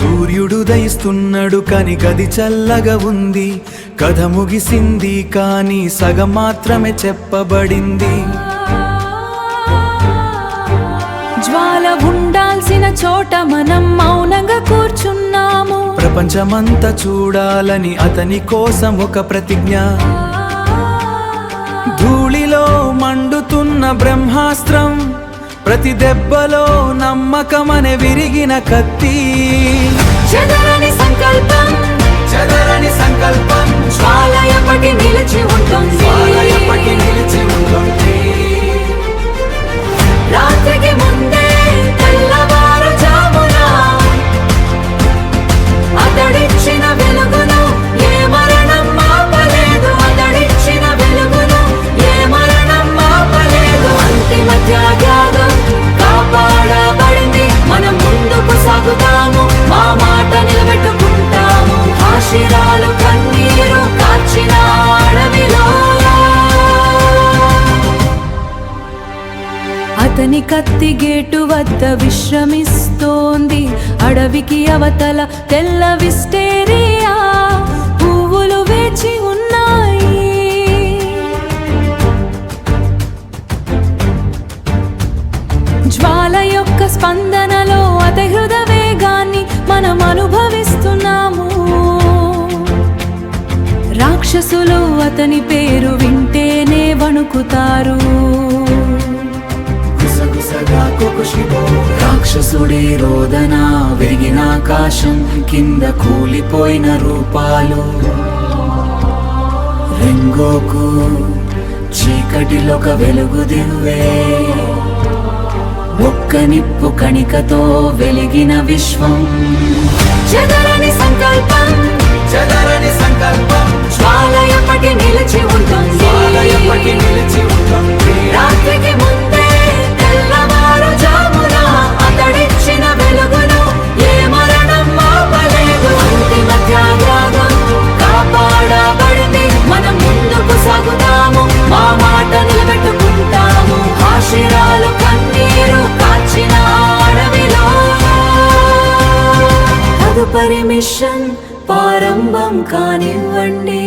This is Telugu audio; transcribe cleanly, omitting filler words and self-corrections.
సూర్యుడు దయిస్తున్నాడు కాని గది చల్లగా ఉంది. కథ ముగిసింది కాని సగం మాత్రమే చెప్పబడింది. జ్వాల ఉండాల్సిన చోట మనం మౌనంగా కూర్చున్నాము. ప్రపంచమంతా చూడాలని అతని కోసం ఒక ప్రతిజ్ఞ. ధూళిలో మండుతున్న బ్రహ్మాస్త్రం, ప్రతి దెబ్బలో నమ్మకమనే విరిగిన కత్తి. చెదరని సంకల్పం, చెదరని సంకల్పం, జ్వాల ఎప్పటి నిలిచి ఉంటుంది. జ్వాల ఎప్పటి నిలిచి ఉంటుంది. రాత్రికి ముందే తెల్లవారుజామున అతడిచ్చిన వెలుగును ఏ మరణం ఆపలేదు. అతడిచ్చిన వెలుగును ఏ మరణం ఆపలేదు. అంతిమ త్యాగం కాపాడబడింది. మనం ముందుకు సాగుతాము, మా మాట నిలబెట్టుకుంటాము. ఆశీరాలు కన్నీరు కార్చిన అడవిలో అతని కత్తి గేటు వద్ద విశ్రమిస్తోంది. అడవికి అవతల తెల్ల విస్టేరియా పువ్వులు వేచి ఉన్నాయి. జ్వాల యొక్క స్పందనలో అతి హృద వేగాన్ని మనం అనుభవిస్తున్నాము. రాక్షసులు అతని పేరు వింటేనే వణుకుతారు. రాక్షసుడే రోదన, విరిగిన ఆకాశం కింద కూలిపోయిన రూపాలు. రెంగోకు చీకటిలోక వెలుగు దివ్వే, ఒక్క నిప్పు కణికతో వెలిగిన విశ్వం. చెదరని సంకల్పం, చెదరని సంకల్పం, జ్వాల ఎప్పటి నిలిచి ఉంటుంది. జ్వాల ఎప్పటి నిలిచి ఉంటుంది. రాత్రికి ముందే తెల్లవారుజామున అతడిచ్చిన వెలుగును ఏ మరణం ఆపలేదు. అంతిమ త్యాగం కాపాడబడింది. మనం ముందుకు సాగుతాము, మా మాట నిలబెట్టుకుంటాము. ఆశీరాలు కన్నీరు కార్చిన అడవిలో తదుపరి మిషన్ ప్రారంభం కానివ్వండి.